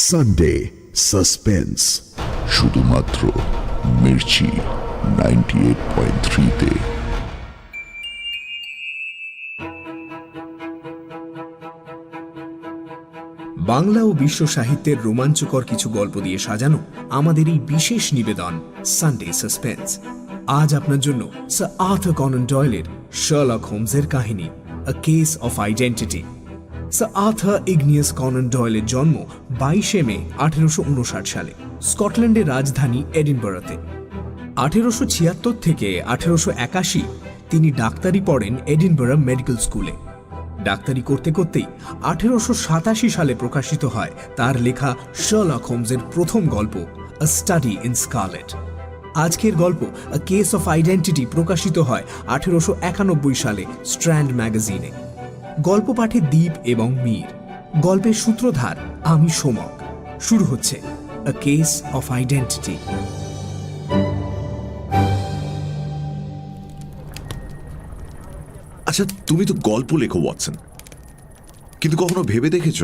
Sunday suspense, শুধুমাত্র মির্চি 98.3-তে। বাংলা ও বিশ্ব সাহিত্যের রোমাঞ্চকর কিছু গল্প দিয়ে সাজানো আমাদের এই বিশেষ নিবেদন সানডে সাসপেন্স। আজ আপনার জন্য স্যার আর্থার কনান ডয়েলের শার্লক হোমসের কাহিনী a case of identity. Sir Arthur Ignatius Conan ডয়েলের জন্ম 22 মে 1859 সালে স্কটল্যান্ডের রাজধানী এডিনবরাতে। 1876 থেকে 1881 তিনি ডাক্তারি পড়েন এডিনবরা মেডিকেল স্কুলে। ডাক্তারি করতে করতেই 1887 সালে প্রকাশিত হয় তার লেখা শার্লক হোমসের প্রথম গল্প আ স্টাডি ইন স্কারলেট। আজকের গল্প আ কেস অফ আইডেন্টিটি প্রকাশিত হয় 1891 সালে স্ট্র্যান্ড ম্যাগাজিনে। গল্প পাঠে দীপ এবং মীর, গল্পের সূত্রধার আমি সোমক। শুরু হচ্ছে আ কেস অফ আইডেন্টিটি। আচ্ছা, তুমি তো গল্প লেখো ওয়াটসন, কিন্তু কখনো ভেবে দেখেছ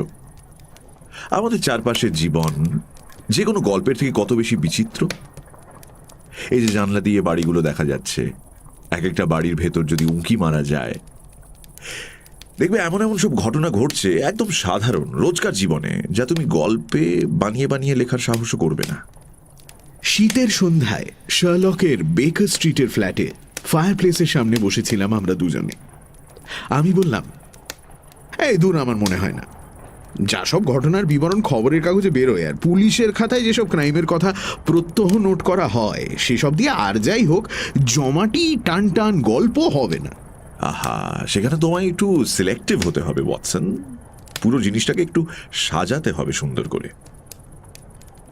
আমাদের চারপাশের জীবন যে কোনো গল্পের থেকে কত বেশি বিচিত্র? এই যে জানলা দিয়ে বাড়িগুলো দেখা যাচ্ছে, এক একটা বাড়ির ভেতর যদি উঁকি মারা যায়, দেখবে এমন এমন সব ঘটনা ঘটছে একদম সাধারণ রোজকার জীবনে, যা তুমি গল্পে বানিয়ে বানিয়ে লেখার সাহসও করবে না। শীতের সন্ধ্যায় শার্লকের বেকার স্ট্রিটের ফ্ল্যাটে ফায়ার প্লেসের সামনে বসেছিলাম আমরা দুজনে। আমি বললাম, এই দূর, আমার মনে হয় না। যা সব ঘটনার বিবরণ খবরের কাগজে বেরোয় আর পুলিশের খাতায় যেসব ক্রাইমের কথা প্রত্যহ নোট করা হয়, সেসব দিয়ে আর যাই হোক জমাটি টান টান গল্প হবে না। আহা, সেখানে তোমায় একটু সিলেক্টিভ হতে হবে ওয়াটসন। পুরো জিনিসটাকে একটু সাজাতে হবে সুন্দর করে।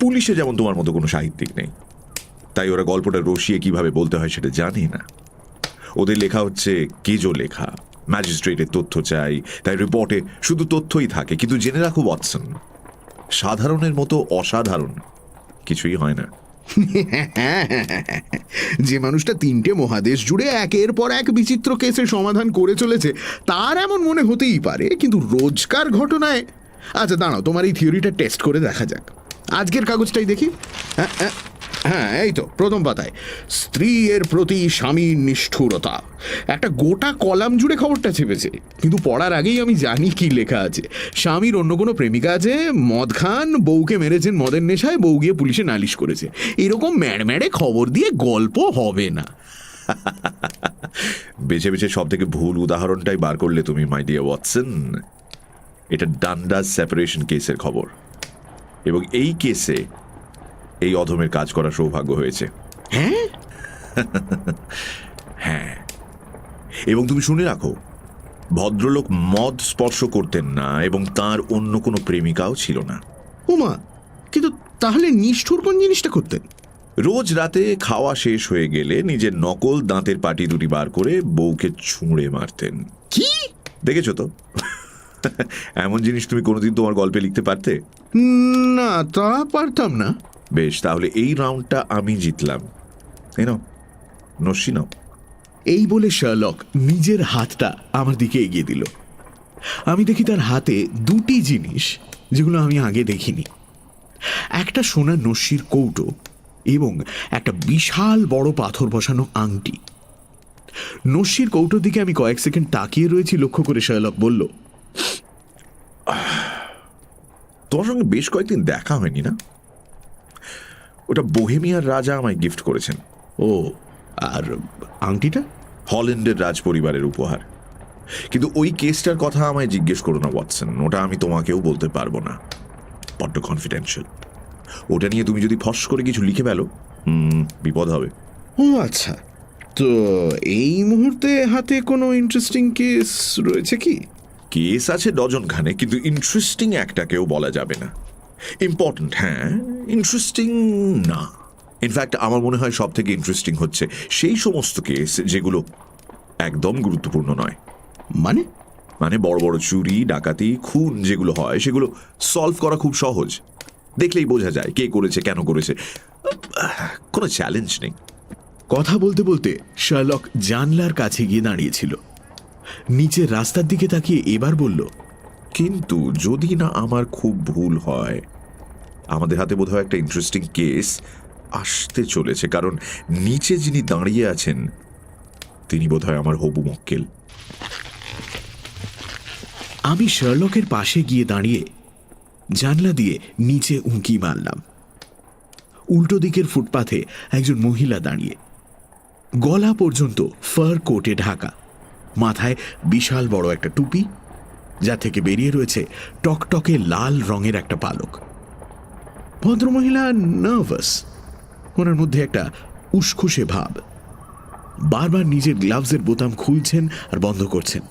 পুলিশে যেমন তোমার মতো কোনো সাহিত্যিক নেই, তাই ওরা গল্পটা রসিয়ে কিভাবে বলতে হয় সেটা জানে না। ওদের লেখা হচ্ছে কেজো লেখা, ম্যাজিস্ট্রেটের তথ্য চাই, তাই রিপোর্টে শুধু তথ্যই থাকে। কিন্তু জেনে রাখো ওয়াটসন, সাধারণের মতো অসাধারণ কিছুই হয় না। যে মানুষটা 3টে মহাদেশ জুড়ে একের পর এক বিচিত্র কেসের সমাধান করে চলেছে, তার এমন মনে হতেই পারে, কিন্তু রোজকার ঘটনায়। আচ্ছা দাঁড়াও, তোমার এই থিওরিটা টেস্ট করে দেখা যাক। আজকের কাগজটাই দেখি। হ্যাঁ, এই তো প্রথম পাতায় স্ত্রীর প্রতি স্বামীর নিষ্ঠুরতা, একটা গোটা কলাম জুড়ে খবরটা চেপেছে। কিন্তু পড়ার আগেই আমি জানি কি লেখা আছে। স্বামীর অন্য কোনো প্রেমিকা আছে, মদ খান, বউকে মেরেছেন মদের নেশায়, বউ গিয়ে পুলিশে নালিশ করেছে। এরকম ম্যাড় খবর দিয়ে গল্প হবে না। বেছে বেছে সব থেকে ভুল উদাহরণটাই বার করলে তুমি, মাই ডিয়ার ওয়াটসন। এটা ডান্ডাস সেপারেশন কেসের খবর, এবং এই কেসে এই অধমের কাজ করার সৌভাগ্য হয়েছে। হ্যাঁ হ্যাঁ, এবং তুমি শুনে রাখো, ভদ্রলোক মদ স্পর্শ করতেন না এবং তার অন্য কোনো প্রেমিকাও ছিল না। উমা, কিন্তু তাহলে নিষ্ঠুর কোন জিনিসটা করতেন? রোজ রাতে খাওয়া শেষ হয়ে গেলে নিজের নকল দাঁতের পাটি দুটি বার করে বউকে ছুঁড়ে মারতেন। কি দেখেছো তো? এমন জিনিস তুমি কোনোদিন তোমার গল্পে লিখতে পারতে? না, তা পারতাম না। বেশ, তাহলে এই রাউন্ডটা আমি জিতলাম। এই নাও, নস্যি নাও। এই বলে শার্লক নিজের হাতটা আমার দিকে এগিয়ে দিল। আমি দেখি তার হাতে 2টি জিনিস, যেগুলো আমি আগে দেখিনি। একটা সোনার নস্যির কৌটো এবং একটা বিশাল বড় পাথর বসানো আংটি। নস্যির কৌটোর দিকে আমি কয়েক সেকেন্ড তাকিয়ে রয়েছি। লক্ষ্য করে শার্লক বলল, তোমার সঙ্গে বেশ কয়েকদিন দেখা হয়নি না? ওটা বোহেমিয়ার রাজা আমায় গিফট করেছেন। ও, আর আংটিটা? হল্যান্ডের রাজ পরিবারের উপহার। কিন্তু ওই কেসটার কথা আমায় জিজ্ঞেস করো না ওয়াটসন, ওটা আমি তোমাকেও বলতে পারবো না, বড্ড কনফিডেন্সিয়াল। ওটা নিয়ে তুমি যদি ফস করে কিছু লিখে ফেলো, বিপদ হবে। ও আচ্ছা, তো এই মুহূর্তে হাতে কোনো ইন্টারেস্টিং কেস রয়েছে কি? কেস আছে ডজন খানে, কিন্তু ইন্টারেস্টিং একটাকেও বলা যাবে না। ইম্পর্টেন্ট, হ্যাঁ, ইন্টারেস্টিং না। ইনফ্যাক্ট আমার মনে হয় সব থেকে ইন্টারেস্টিং হচ্ছে সেই সমস্ত কেস যেগুলো একদম গুরুত্বপূর্ণ নয়। মানে বড় বড় চুরি, ডাকাতি, খুন যেগুলো হয়, সেগুলো সলভ করা খুব সহজ। দেখলেই বোঝা যায় কে করেছে, কেন করেছে, কোনো চ্যালেঞ্জ নেই। কথা বলতে বলতে শার্লক জানলার কাছে গিয়ে দাঁড়িয়েছিল। নিচের রাস্তার দিকে তাকিয়ে এবার বলল, কিন্তু যদি না আমার খুব ভুল হয়, আমাদের হাতে বোধহয় একটা ইন্টারেস্টিং কেস আসতে চলেছে, কারণ নিচে যিনি দাঁড়িয়ে আছেন তিনি বোধহয় আমার হবু মক্কেল। আমি শার্লকের পাশে গিয়ে দাঁড়িয়ে জানলা দিয়ে নিচে উঁকি মারলাম। উল্টো দিকের ফুটপাথে একজন মহিলা দাঁড়িয়ে, গলা পর্যন্ত ফার কোটে ঢাকা, মাথায় বিশাল বড় একটা টুপি, যা থেকে বেরিয়ে রয়েছে টকটকে লাল রঙের একটা পালক। ভদ্রমহিলা নার্ভাস, ওনার মধ্যে একটা উসখুসে ভাব। বারবার নিজের গ্লাভসের বোতাম খুলছেন আর বন্ধ করছেন।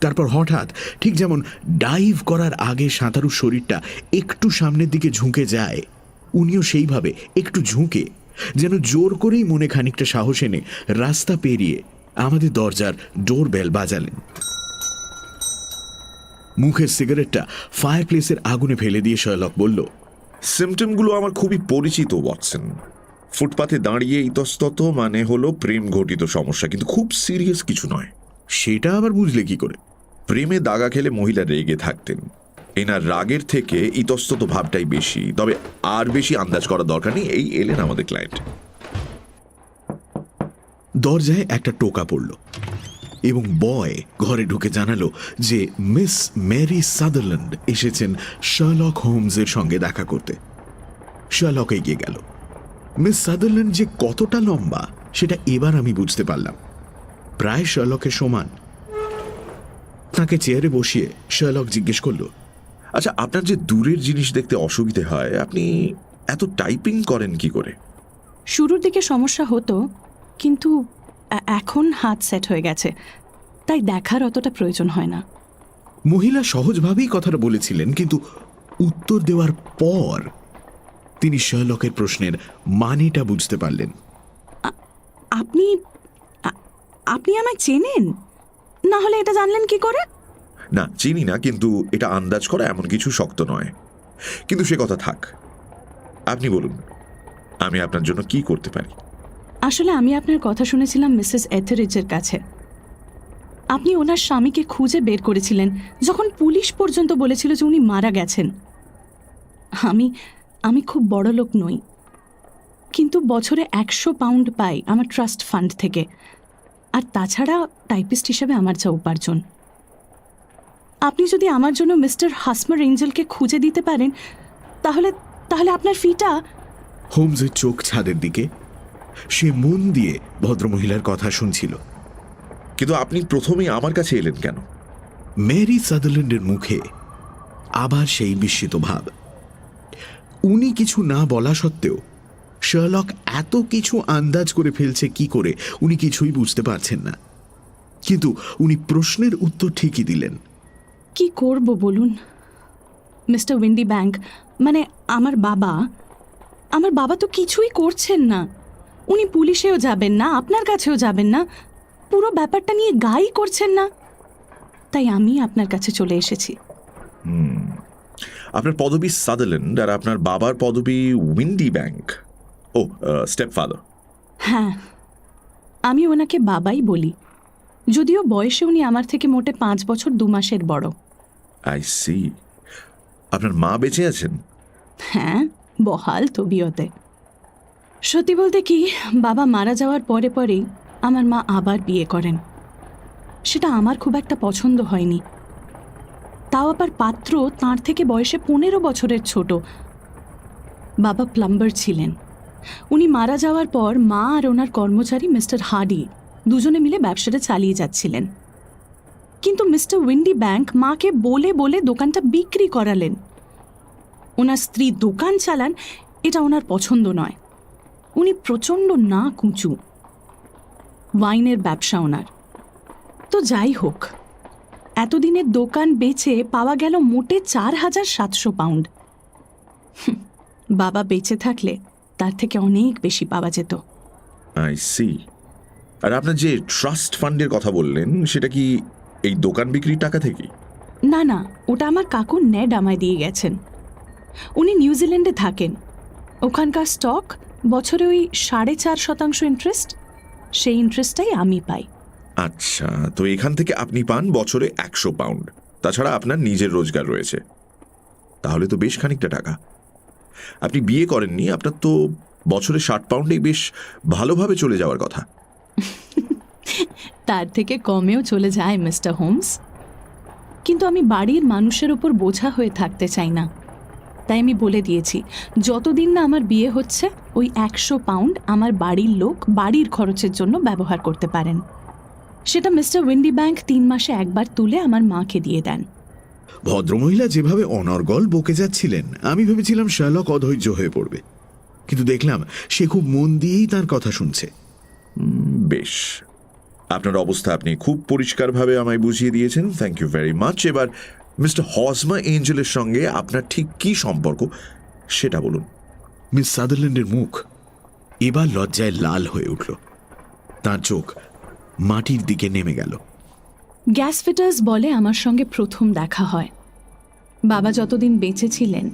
তারপর হঠাৎ, ঠিক যেমন ডাইভ করার আগে সাঁতারু শরীরটা একটু সামনের দিকে ঝুঁকে যায়, উনিও সেইভাবে একটু ঝুঁকে, যেন জোর করেই মনে খানিকটা সাহস এনে রাস্তা পেরিয়ে আমাদের দরজার ডোর বেল বাজালেন। মুখের সিগারেটটা ফায়ারপ্লেসের আগুনে ফেলে দিয়ে শার্লক বলল, সিমটমগুলো আমার খুবই পরিচিত ওয়াটসন। ফুটপাথে দাঁড়িয়ে ইতস্তত মানে হলো প্রেম ঘটিত সমস্যা, কিন্তু খুব সিরিয়াস কিছু নয়। সেটা আবার বুঝলে কি করে? প্রেমে দাগা খেলে মহিলা রেগে থাকতেন। এনার রাগের থেকে ইতস্তত ভাবটাই বেশি, তবে আর বেশি আন্দাজ করা দরকার নেই, এই এলেন আমাদের ক্লায়েন্ট। দরজায় একটা টোকা পড়ল এবং বয় ঘরে ঢুকে জানালো যে মিস মেরি সাদারল্যান্ড এসেছেন শার্লক হোমসের সঙ্গে দেখা করতে। শার্লক এগিয়ে গেল। মিস সাদারল্যান্ড যে কতটা লম্বা সেটা এবার আমি বুঝতে পারলাম, প্রায় শার্লকের সমান। তাকে চেয়ারে বসিয়ে শার্লক জিজ্ঞেস করল, আচ্ছা, আপনার যে দূরের জিনিস দেখতে অসুবিধে হয়, আপনি এত টাইপিং করেন কি করে? শুরুর দিকে সমস্যা হতো, কিন্তু এখন হাত সেট হয়ে গেছে, তাই দেখার অতটা প্রয়োজন হয় না। মহিলা সহজভাবেই কথাটা বলেছিলেন, কিন্তু উত্তর দেওয়ার পর তিনি শার্লকের প্রশ্নের মানেটা বুঝতে পারলেন। আপনি আপনি আমায় চেনেন? না হলে এটা জানলেন কি করে? না, চিনি না, কিন্তু এটা আন্দাজ করা এমন কিছু শক্ত নয়। কিন্তু সে কথা থাক, আপনি বলুন, আমি আপনার জন্য কি করতে পারি? আসলে আমি আপনার কথা শুনেছিলাম মিসেস এথেরিজের কাছে। আপনি ওনার স্বামীকে খুঁজে বের করেছিলেন, যখন পুলিশ পর্যন্ত বলেছিল যে উনি মারা গেছেন। আমি খুব বড় লোক নই, কিন্তু বছরে 100 পাউন্ড পাই আমার ট্রাস্ট ফান্ড থেকে, আর তাছাড়া টাইপিস্ট হিসেবে আমার যা উপার্জন। আপনি যদি আমার জন্য মিস্টার হাসমার এঞ্জেলকে খুঁজে দিতে পারেন, তাহলে তাহলে আপনার ফিটা। হোমসের চোখ ছাদের দিকে, সে মন দিয়ে ভদ্রমহিলার কথা শুনছিল। কিন্তু আপনি প্রথমেই আমার কাছে এলেন কেন? মেরি সাদারল্যান্ডের মুখে আবার সেই বিস্মিত ভাব। উনি কিছু না বলা সত্ত্বেও শার্লক এত কিছু আন্দাজ করে ফেলছে কি করে উনি কিছুই বুঝতে পারছেন না। কিন্তু উনি প্রশ্নের উত্তর ঠিকই দিলেন। কি করব বলুন মিস্টার উইন্ডি ব্যাংক, মানে আমার বাবা তো কিছুই করছেন না। উনি পুলিশেও যাবেন না, আপনার কাছেও যাবেন না, পুরো ব্যাপারটা নিয়ে গাই করছেন না। তাই আমি আপনার কাছে চলে এসেছি। আপনার পদবি সাদারল্যান্ড আর আপনার বাবার পদবি উইন্ডি ব্যাংক। ও, স্টেপ ফাদার। হ্যাঁ, আমি ওনাকে বাবাই বলি, যদিও বয়সে উনি আমার থেকে মোটে 5 বছর 2 মাসের বড়। I see. আপনার মা বেঁচে আছেন? হ্যাঁ, বহাল তবিয়তে। সত্যি বলতে কি, বাবা মারা যাওয়ার পরে পরেই আমার মা আবার বিয়ে করেন। সেটা আমার খুব একটা পছন্দ হয়নি, তাও আবার পাত্র তাঁর থেকে বয়সে 15 বছরের ছোট। বাবা প্লাম্বার ছিলেন। উনি মারা যাওয়ার পর মা আর ওনার কর্মচারী মিস্টার হার্ডি দুজনে মিলে ব্যবসাটা চালিয়ে যাচ্ছিলেন। কিন্তু মিস্টার উইন্ডি ব্যাংক মাকে বলে বলে দোকানটা বিক্রি করালেন। ওনার স্ত্রী দোকান চালান, এটা ওনার পছন্দ নয়। উনি প্রচণ্ড না কুঁচু। ওয়াইনের ব্যবসা ওনার। তো যাই হোক, এতদিনের দোকান বেচে পাওয়া গেল মোটে 4700 পাউন্ড। বাবা বেঁচে থাকলে তার থেকে অনেক বেশি পাওয়া যেত। I C. আর আপনার যে ট্রাস্ট ফান্ডের কথা বললেন, সেটা কি এই দোকান বিক্রির টাকা থেকে? না না, ওটা আমার কাকু নেড আমায় দিয়ে গেছেন। উনি নিউজিল্যান্ডে থাকেন। ওখানকার স্টক বছরে ওই 4.5% ইন্টারেস্ট, সেই ইন্টারেস্টটাই আমি পাই। আচ্ছা, তো এখান থেকে আপনি পান বছরে 100 পাউন্ড। তাছাড়া আপনার নিজের রোজগার রয়েছে। তাহলে তো বেশ খানিকটা টাকা। আপনি বিয়ে করেননি, আপনার তো বছরে 60 পাউন্ডেই বেশ ভালোভাবে চলে যাওয়ার কথা। তার থেকে কমেও চলে যায় মিস্টার হোমস, কিন্তু আমি বাড়ির মানুষের ওপর বোঝা হয়ে থাকতে চাই না। তাই আমি বলে দিয়েছি, যতদিন না আমার বিয়ে হচ্ছে ওই 100 পাউন্ড আমার বাড়ির লোক বাড়ির খরচের জন্য ব্যবহার করতে পারেন। সেটা মিস্টার উইন্ডি ব্যাংক 3 মাসে একবার তুলে আমার মাকে দিয়ে দেন। ভদ্রমহিলা যেভাবে অনর্গল বকে যাচ্ছিলেন, আমি ভেবেছিলাম শার্লক অধৈর্য হয়ে পড়বে, কিন্তু দেখলাম সে খুব মন দিয়েই তার কথা শুনছে। বেশ, আপনার অবস্থা আপনি খুব পরিষ্কারভাবে আমায় বুঝিয়ে দিয়েছেন, থ্যাংক ইউ ভেরি মাচ। এবার মিস্টার হজমা এঞ্জেলের সঙ্গে আপনার ঠিক কি সম্পর্ক সেটা বলুন। মিস সাদারল্যান্ডের মুখ এবার লজ্জায় লাল হয়ে উঠল, তার চোখ মাটির দিকে নেমে গেল। গ্যাস ফিটার্স বলে আমার সঙ্গে প্রথম দেখা হয়। বাবা যতদিন বেঁচে ছিলেন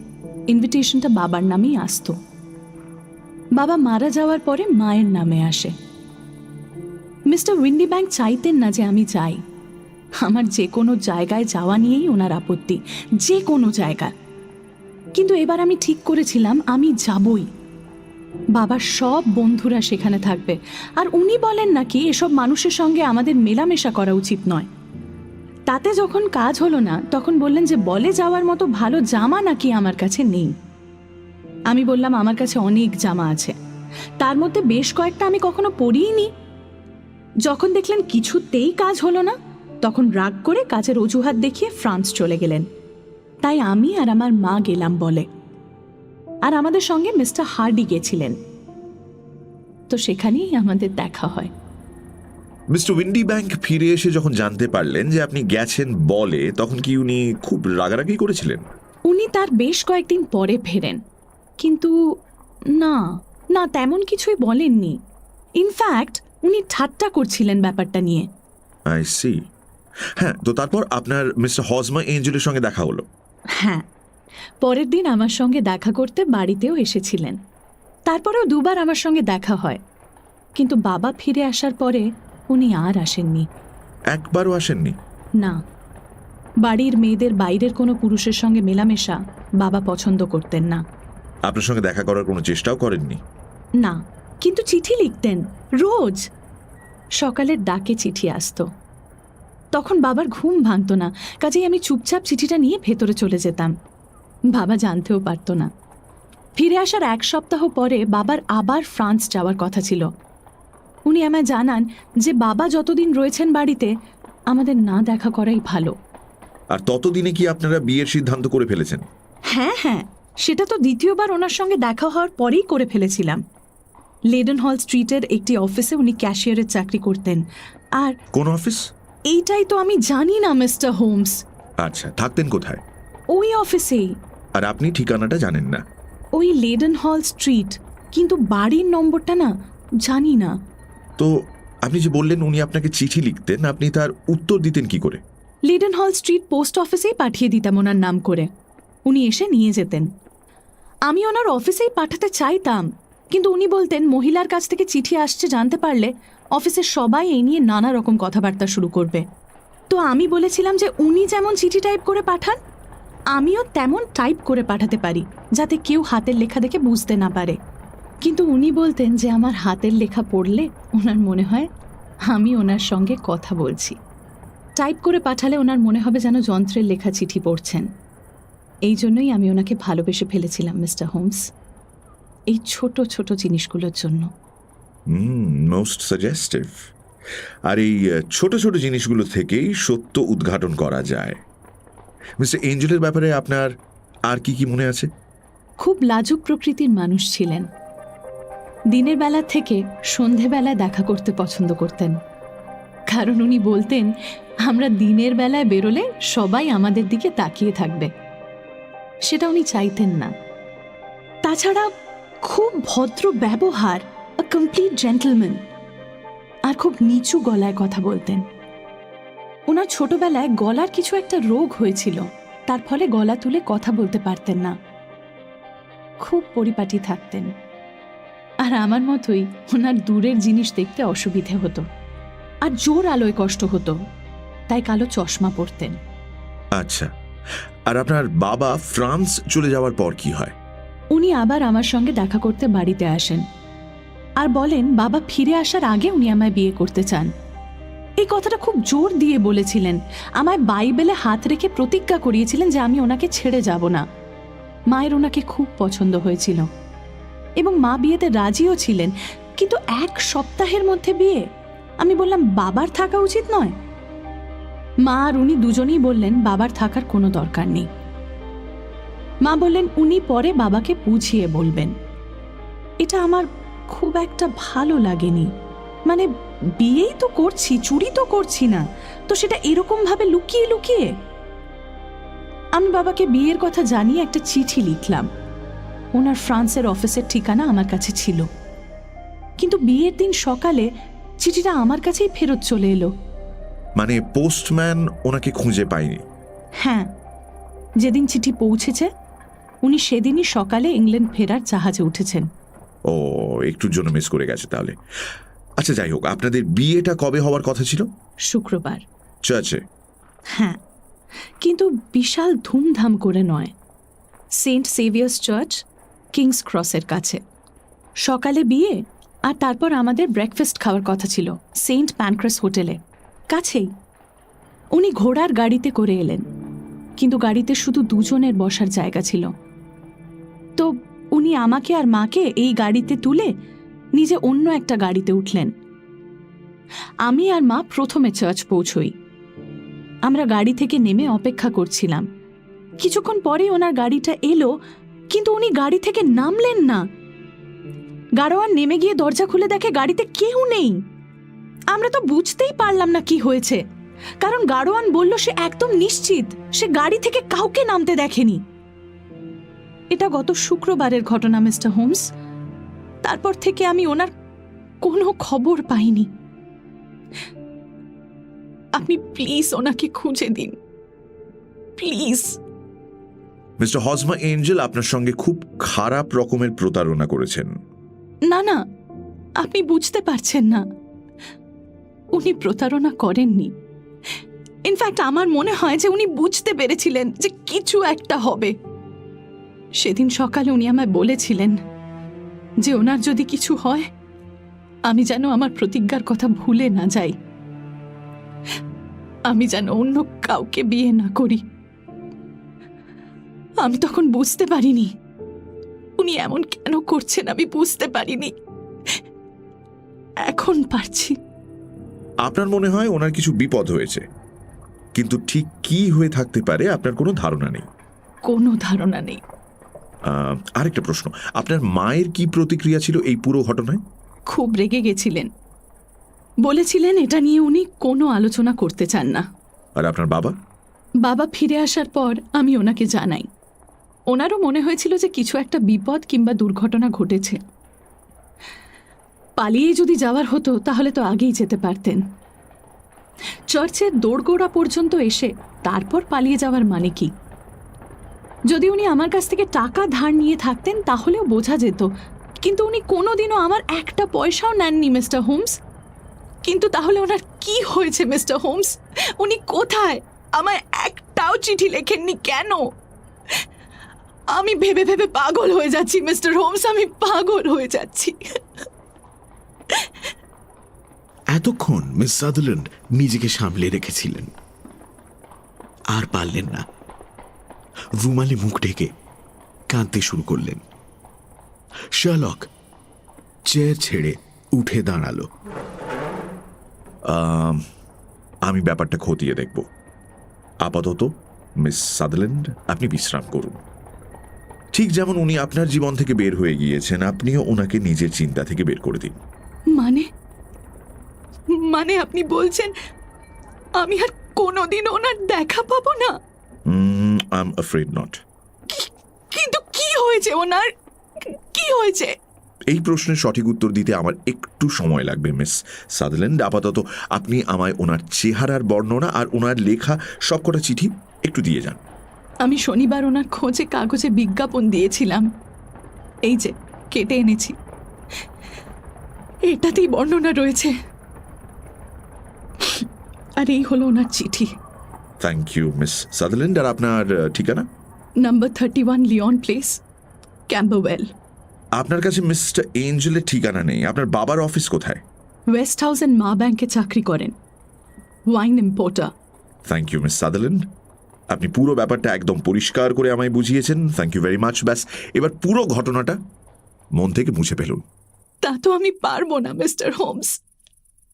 ইনভিটেশনটা বাবার নামেই আসতো। বাবা মারা যাওয়ার পরে মায়ের নামে আসে। মিস্টার উইন্ডি ব্যাংক চাইতেন না যে আমি যাই। আমার যে কোনো জায়গায় যাওয়া নিয়েই ওনার আপত্তি, যে কোনো জায়গা। কিন্তু এবার আমি ঠিক করেছিলাম আমি যাবই। বাবার সব বন্ধুরা সেখানে থাকবে, আর উনি বলেন নাকি এসব মানুষের সঙ্গে আমাদের মেলামেশা করা উচিত নয়। তাতে যখন কাজ হলো না তখন বললেন যে বলে যাওয়ার মতো ভালো জামা নাকি আমার কাছে নেই। আমি বললাম আমার কাছে অনেক জামা আছে, তার মধ্যে বেশ কয়েকটা আমি কখনো পরিইনি। যখন দেখলেন কিছুতেই কাজ হলো না তখন রাগ করে কাজের অজুহাত দেখিয়ে ফ্রান্স চলে গেলেন। তাই আমি আর আমার মা গেলাম বলে, আর আমাদের সঙ্গে মিস্টার হার্ডি গেছিলেন। তো সেখানেই আমাদের দেখা হয়। মিস্টার উইন্ডি ব্যাংক ফিরে এসে যখন জানতে পারলেন যে আপনি গেছেন বলে, তখন কি উনি খুব রাগারাগি করেছিলেন? উনি তার বেশ কয়েকদিন পরে ফেরেন, কিন্তু না না তেমন কিছুই বলেননি। ইনফ্যাক্ট উনি ঠাট্টা করছিলেন ব্যাপারটা নিয়ে। I see. হ্যাঁ, তো তারপর আপনার মিস্টার হজমা এঞ্জেলের সঙ্গে দেখা হলো? হ্যাঁ, পরের দিন আমার সঙ্গে দেখা করতে বাড়িতেও এসেছিলেন। তারপরেও 2 বার আমার সঙ্গে দেখা হয়, কিন্তু বাবা ফিরে আসার পরে উনি আর আসেননি। একবারও আসেননি? না, বাড়ির মেয়েদের বাইরের কোনো পুরুষের সঙ্গে মেলামেশা বাবা পছন্দ করতেন না। আপনার সঙ্গে দেখা করার কোনো চেষ্টাও করেননি? না, কিন্তু চিঠি লিখতেন রোজ। সকালের ডাকে চিঠি আসতো, তখন বাবার ঘুম ভাঙতো না, কাজেই আমি চুপচাপ চিঠিটা নিয়ে ভেতরে চলে যেতাম। বাবা জানতেও পারতো না। ফিরে আসার 1 সপ্তাহ পরে বাবার আবার ফ্রান্স যাওয়ার কথা ছিল। উনি আমায় জানান যে বাবা যতদিন রয়েছেন বাড়িতে আমাদের না দেখা করাই ভালো। আর ততদিনে কি আপনারা বিয়ের সিদ্ধান্ত করে ফেলেছেন? হ্যাঁ হ্যাঁ, সেটা তো দ্বিতীয়বার ওনার সঙ্গে দেখা হওয়ার পরেই করে ফেলেছিলাম। লেডেন হল স্ট্রিটের একটি অফিসে উনি ক্যাশিয়ারের চাকরি করতেন। আর কোন অফিস? এইটাই তো আমি জানি না মিস্টার হোমস। আচ্ছা, থাকতেন কোথায়? ওই অফিসেই। আর আপনি ঠিকানাটা জানেন না? ওই লেডেন হল স্ট্রিট, কিন্তু বাড়ির নম্বরটা না জানি না। তো আপনি যে বললেন উনি আপনাকে চিঠি লিখতেন, আপনি তার উত্তর দিতেন কি করে? লেডেন হল স্ট্রিট পোস্ট অফিসেই পাঠিয়ে দিতাম ওনার নাম করে, উনি এসে নিয়ে যেতেন। আমি ওনার অফিসেই পাঠাতে চাইতাম, কিন্তু উনি বলতেন মহিলার কাছ থেকে চিঠি আসছে জানতে পারলে অফিসের সবাই এই নিয়ে নানা রকম কথাবার্তা শুরু করবে। তো আমি বলেছিলাম যে উনি যেমন চিঠি টাইপ করে পাঠান আমিও তেমন টাইপ করে পাঠাতে পারি, যাতে কেউ হাতের লেখা দেখে বুঝতে না পারে। কিন্তু উনি বলতেন যে আমার হাতের লেখা পড়লে ওনার মনে হয় আমি ওনার সঙ্গে কথা বলছি। টাইপ করে পাঠালে ওনার মনে হবে যেন যন্ত্রের লেখা চিঠি পড়ছেন। এই জন্যই আমি ওনাকে ভালোবেসে ফেলেছিলাম মিস্টার হোমস, এই ছোট ছোট জিনিসগুলোর জন্য। Most suggestive. আর এই ছোট ছোট জিনিসগুলো থেকেই সত্য উদ্ঘাটন করা যায়। মিস্টার এঞ্জেলের ব্যাপারে আপনার আর কি কি মনে আছে? খুব লাজুক প্রকৃতির মানুষ ছিলেন। দিনের বেলা থেকে সন্ধেবেলায় দেখা করতে পছন্দ করতেন, কারণ উনি বলতেন আমরা দিনের বেলায় বেরোলে সবাই আমাদের দিকে তাকিয়ে থাকবে। সেটা উনি চাইতেন না। তাছাড়া খুব ভদ্র ব্যবহার, আ কমপ্লিট জেন্টলম্যান। আর খুব নিচু গলায় কথা বলতেন। ওনার ছোটবেলায় গলার কিছু একটা রোগ হয়েছিল, তার ফলে গলা তুলে কথা বলতে পারতেন না। খুব পরিপাটি থাকতেন। আর আমার মতোই ওনার দূরের জিনিস দেখতে অসুবিধে হতো, আর জোর আলোয় কষ্ট হতো, তাই কালো চশমা পরতেন। আচ্ছা, আর আপনার বাবা ফ্রান্স চলে যাওয়ার পর কি হয়? উনি আবার আমার সঙ্গে দেখা করতে বাড়িতে আসেন আর বলেন বাবা ফিরে আসার আগে উনি আমায় বিয়ে করতে চান। এই কথাটা খুব জোর দিয়ে বলেছিলেন, আমায় বাইবেলে হাত রেখে প্রতিজ্ঞা করিয়েছিলেন যে আমি ওনাকে ছেড়ে যাব না। মায়ের ওনাকে খুব পছন্দ হয়েছিল এবং মা বিয়েতে রাজিও ছিলেন, কিন্তু 1 সপ্তাহের মধ্যে বিয়ে। আমি বললাম বাবার থাকা উচিত নয়। মা আর উনি দুজনেই বললেন বাবার থাকার কোনো দরকার নেই। মা বললেন উনি পরে বাবাকে বুঝিয়ে বলবেন। এটা আমার খুব একটা ভালো লাগেনি। মানে বিয়েই তো করছি, চুরি তো করছি না, তো সেটা এরকম ভাবে লুকিয়ে লুকিয়ে। আমি বাবাকে বিয়ের কথা জানিয়ে একটা চিঠি লিখলাম। ওনার ফ্রান্সের অফিসের ঠিকানা আমার কাছে ছিল, কিন্তু বিয়ের দিন সকালে চিঠিটা আমার কাছেই ফেরত চলে এলো। মানে পোস্টম্যান ওনাকে খুঁজে পায়নি? হ্যাঁ, যেদিন চিঠি পৌঁছেছে উনি সেদিনই সকালে ইংল্যান্ড ফেরার জাহাজে উঠেছেন। ও, একটুর জন্য মিস করে গেছে তাহলে। আচ্ছা, যাই হোক, আপনাদের বিয়েটা কবে হওয়ার কথা ছিল? শুক্রবার। চার্চে? হ্যাঁ, কিন্তু বিশাল ধুমধাম করে নয়। সেন্ট সেভিয়ার্স চার্চ, কিংস ক্রসের কাছে। সকালে বিয়ে আর তারপর আমাদের ব্রেকফাস্ট খাওয়ার কথা ছিল সেন্ট প্যানক্রাস হোটেলে, কাছেই। উনি ঘোড়ার গাড়িতে করে এলেন, কিন্তু গাড়িতে শুধু দুজনের বসার জায়গা ছিল। তো উনি আমাকে আর মাকে এই গাড়িতে তুলে নিজে অন্য একটা গাড়িতে উঠলেন। আমি আর মা প্রথমে চার্চ পৌঁছই। আমরা গাড়ি থেকে নেমে অপেক্ষা করছিলাম। কিছুক্ষণ পরেই ওনার গাড়িটা এলো, কিন্তু উনি গাড়ি থেকে নামলেন না। গাড়োয়ান নেমে গিয়ে দরজা খুলে দেখে গাড়িতে কেউ নেই। আমরা তো বুঝতেই পারলাম না কি হয়েছে, কারণ গাড়োয়ান বলল সে একদম নিশ্চিত সে গাড়ি থেকে কাউকে নামতে দেখেনি। এটা গত শুক্রবারের ঘটনা মিস্টার হোমস। তারপর থেকে আমি ওনার কোনো খবর পাইনি। আপনি প্লিজ ওনাকে খুঁজে দিন, প্লিজ। মিস্টার হজমা এঞ্জেল আপনার সঙ্গে খুব খারাপ রকমের প্রতারণা করেছেন। না না, আপনি বুঝতে পারছেন না। উনি প্রতারণা করেননি। ইনফ্যাক্ট আমার মনে হয় যে উনি বুঝতে পেরেছিলেন যে কিছু একটা হবে। সেদিন সকালে উনি আমায় বলেছিলেন যে ওনার যদি কিছু হয় আমি যেন আমার প্রতিজ্ঞার কথা ভুলে না যাই, আমি যেন অন্য কাউকে বিয়ে না করি। আমি তখন বুঝতে পারিনি উনি এমন কেন করছেন, আমি বুঝতে পারিনি। এখন পারছি। আপনার মনে হয় ওনার কিছু বিপদ হয়েছে, কিন্তু ঠিক কি হয়ে থাকতে পারে আপনার কোনো ধারণা নেই? কোনো ধারণা নেই। আরেকটা প্রশ্ন, আপনার মায়ের কি প্রতিক্রিয়া ছিল এই পুরো ঘটনায়? খুব রেগে গেছিলেন, বলেছিলেন এটা নিয়ে উনি কোনো আলোচনা করতে চান না। আর আপনার বাবা? বাবা ফিরে আসার পর আমি ওনাকে জানাই। ওনারও মনে হয়েছিল যে কিছু একটা বিপদ কিংবা দুর্ঘটনা ঘটেছে। পালিয়ে যদি যাওয়ার হতো তাহলে তো আগেই যেতে পারতেন। চার্চের দোরগোড়া পর্যন্ত এসে তারপর পালিয়ে যাওয়ার মানে কি? যদি উনি আমার কাছ থেকে টাকা ধার নিয়ে থাকতেন তাহলেও বোঝা যেত, কিন্তু উনি কোনোদিনও আমার একটা পয়সাও নেননি মিস্টার হোমস। কিন্তু তাহলে ওনার কি হয়েছে মিস্টার হোমস? উনি কোথায়? আমায় একটাও চিঠি লেখেননি কেন? আমি ভেবে ভেবে পাগল হয়ে যাচ্ছি মিস্টার হোমস, আমি পাগল হয়ে যাচ্ছি। এতক্ষণ মিস সাদারল্যান্ড নিজেকে সামলে রেখেছিলেন, আর পারলেন না। রুমালে মুখ ঢেকে কাঁদতে শুরু করলেন। শার্লক চেয়ার ছেড়ে উঠে দাঁড়ালো। আমি ব্যাপারটা খতিয়ে দেখব। আপাতত মিস সাদারল্যান্ড, আপনি বিশ্রাম করুন। ঠিক যেমন উনি আপনার জীবন থেকে বের হয়ে গিয়েছেন, আপনিও ওনাকে নিজের চিন্তা থেকে বের করে দিন। মানে মানে আপনি বলছেন আমি আর কোনোদিন ওনার দেখা পাবো না? I am afraid not. কিন্তু কি হয়েছে ওনার, কি হয়েছে? এই প্রশ্নের সঠিক উত্তর দিতে আমার একটু সময় লাগবে মিস সাদারল্যান্ড। আপাতত আপনি আমায় ওনার চেহারার বর্ণনা আর ওনার লেখা সবকটা চিঠি একটু দিয়ে যান। আমি শনিবার ওনার খোঁজে কাগজে বিজ্ঞাপন দিয়েছিলাম, এই যে কেটে এনেছি, এটাতেই বর্ণনা রয়েছে। আর এই হলো ওনার চিঠি। Thank you miss Sutherland. আর আপনার ঠিকানা? Number 31 Lyon place, Campbell. আপনার কাছে মিস্টার এঞ্জেলের ঠিকানা নেই। আপনার বাবার অফিস কোথায়? ওয়েস্ট হাউসের মা ব্যাংকে চাকরি করেন, wine importer. Thank you miss Sutherland, আপনি পুরো ব্যাপারটা একদম পরিষ্কার করে আমায় বুঝিয়েছেন। Thank you very much. ব্যাস, এবার পুরো ঘটনাটা মন থেকে মুছে ফেলুন। তা তো আমি পারবো না মিস্টার হোমস।